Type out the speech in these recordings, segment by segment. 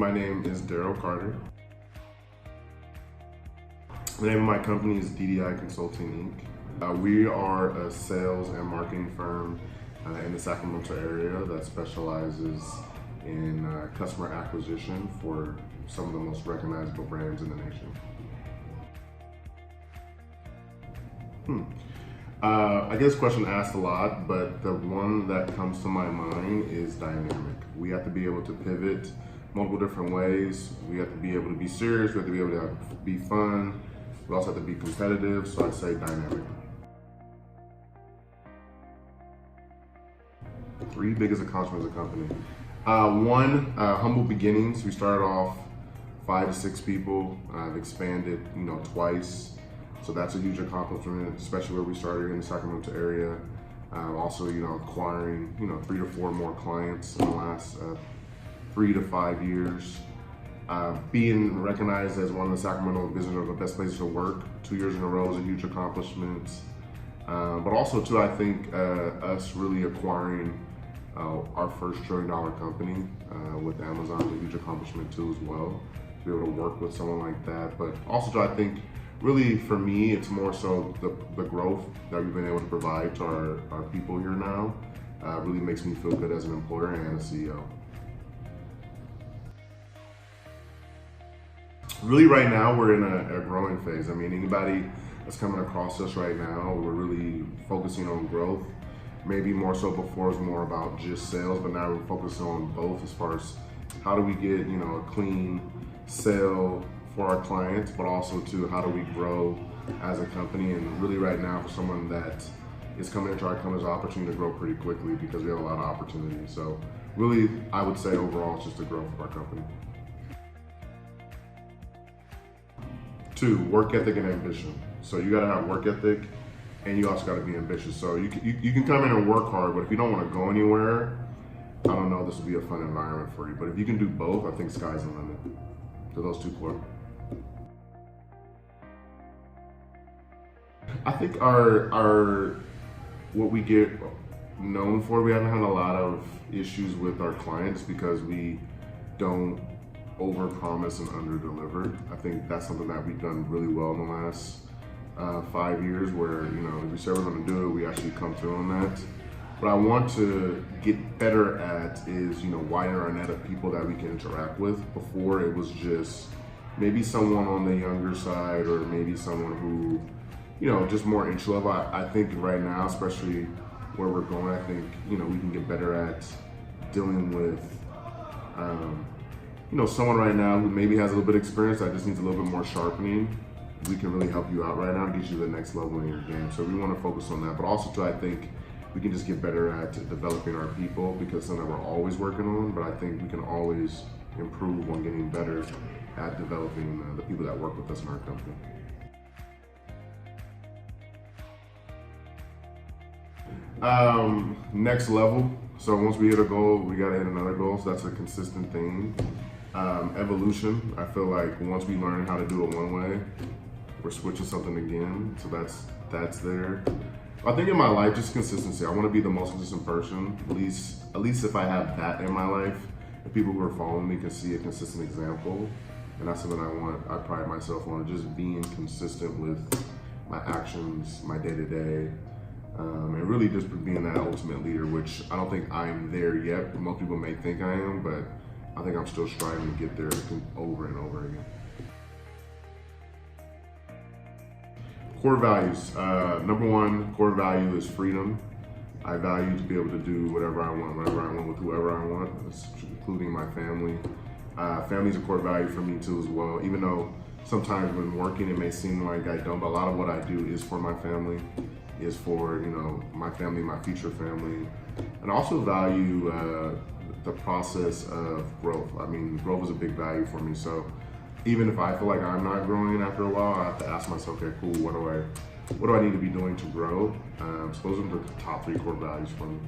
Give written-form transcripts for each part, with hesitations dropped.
my name is Darryl Carter. The name of my company is DDI Consulting, Inc. We are a sales and marketing firm in the Sacramento area that specializes in customer acquisition for some of the most recognizable brands in the nation. I get this question asked a lot, but the one that comes to my mind is dynamic. We have to be able to pivot multiple different ways. We have to be able to be serious. We have to be able to be fun. We also have to be competitive, so I say dynamic. 3 biggest accomplishments of the company. One, humble beginnings. We started off 5 to 6 people. I've expanded, twice. So that's a huge accomplishment, especially where we started in the Sacramento area. Also, acquiring, 3 to 4 more clients in the last 3 to 5 years. Being recognized as one of the Sacramento Business of the best places to work 2 years in a row is a huge accomplishment. But also too, I think us really acquiring our first $1 trillion company with Amazon is a huge accomplishment too as well. To be able to work with someone like that. But also too, I think really for me, it's more so the growth that we've been able to provide to our people here now really makes me feel good as an employer and a CEO. Really right now, we're in a growing phase. I mean, anybody that's coming across us right now, we're really focusing on growth. Maybe more so before it was more about just sales, but now we're focusing on both as far as how do we get, a clean sale for our clients, but also to how do we grow as a company. And really right now, for someone that is coming into our company, there's an opportunity to grow pretty quickly because we have a lot of opportunities. So really, I would say overall, it's just the growth of our company. 2, work ethic and ambition. So you gotta have work ethic and you also gotta be ambitious. So you can come in and work hard, but if you don't wanna go anywhere, I don't know if this will be a fun environment for you. But if you can do both, I think sky's the limit. So those 2 core. I think our what we get known for, we haven't had a lot of issues with our clients because we don't overpromise and underdeliver. I think that's something that we've done really well in the last 5 years where, if we say we're gonna do it, we actually come through on that. What I want to get better at is, widen our net of people that we can interact with. Before it was just maybe someone on the younger side or maybe someone who, just more entry level. I think right now, especially where we're going, I think, we can get better at dealing with, someone right now who maybe has a little bit of experience that just needs a little bit more sharpening. We can really help you out right now and get you to the next level in your game. So we want to focus on that. But also too, I think we can just get better at developing our people because it's something that we're always working on, but I think we can always improve on getting better at developing the people that work with us in our company. Next level. So once we hit a goal, we gotta hit another goal. So that's a consistent thing. Evolution. I feel like once we learn how to do it one way, we're switching something again. So that's there. I think in my life, just consistency. I want to be the most consistent person. At least if I have that in my life, the people who are following me can see a consistent example. And that's something I pride myself on, just being consistent with my actions, my day-to-day. And really just being that ultimate leader, which I don't think I'm there yet. Most people may think I am, but I think I'm still striving to get there over and over again. Core values. Number 1 core value is freedom. I value to be able to do whatever I want, whenever I want, with whoever I want, including my family. Family is a core value for me too as well, even though sometimes when working it may seem like I don't, but a lot of what I do is for my family, is for my family, my future family. And I also value the process of growth. I mean, growth is a big value for me. So even if I feel like I'm not growing after a while, I have to ask myself, okay, cool, what do I need to be doing to grow? So those are the top 3 core values for me.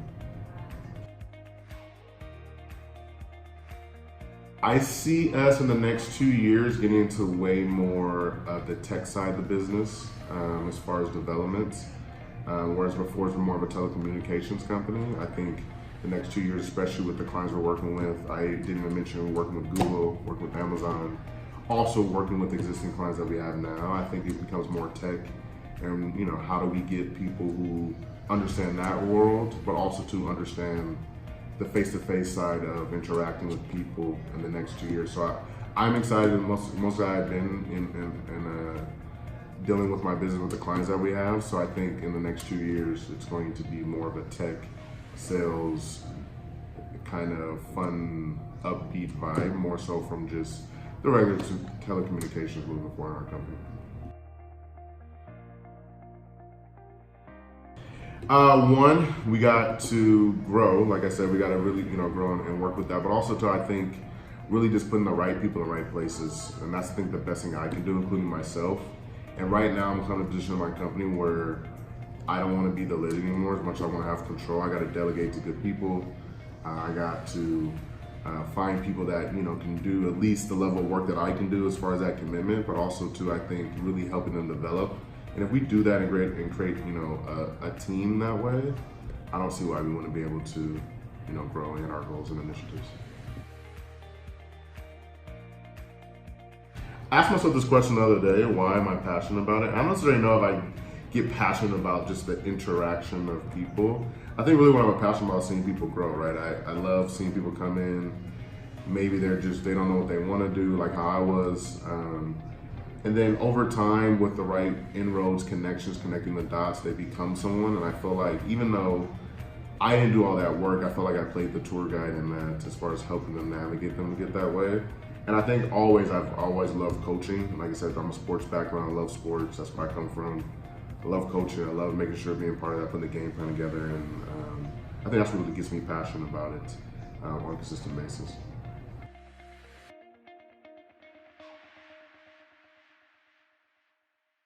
I see us in the next 2 years getting into way more of the tech side of the business as far as development. Whereas before it's more of a telecommunications company. I think the next 2 years, especially with the clients we're working with. I didn't even mention we're working with Google, working with Amazon, also working with existing clients that we have now. I think it becomes more tech, and how do we get people who understand that world, but also to understand the face-to-face side of interacting with people in the next 2 years. So I'm excited. Most I've been in dealing with my business with the clients that we have. So I think in the next 2 years, it's going to be more of a tech sales kind of fun, upbeat vibe, more so from just the regular telecommunications moving forward in our company. One, we got to grow. Like I said, we got to really, grow and work with that. But also, I think, really just putting the right people in the right places. And that's, I think, the best thing I can do, including myself. And right now, I'm kind of in a position in my company where I don't want to be the lead anymore as much as I want to have control. I got to delegate to good people. I got to find people that, can do at least the level of work that I can do as far as that commitment, but also to, I think, really helping them develop. And if we do that and create, a team that way, I don't see why we wouldn't be able to, grow in our goals and initiatives. I asked myself this question the other day, why am I passionate about it? I don't necessarily know if I get passionate about just the interaction of people. I think really what I'm passionate about is seeing people grow, right? I love seeing people come in, maybe they don't know what they want to do, like how I was. And then over time, with the right inroads, connections, connecting the dots, they become someone. And I feel like even though I didn't do all that work, I feel like I played the tour guide in that as far as helping them navigate them to get that way. And I think I've always loved coaching. Like I said, I'm a sports background, I love sports, that's where I come from. I love coaching, I love making sure being part of that, putting the game plan together. And I think that's what really gets me passionate about it on a consistent basis.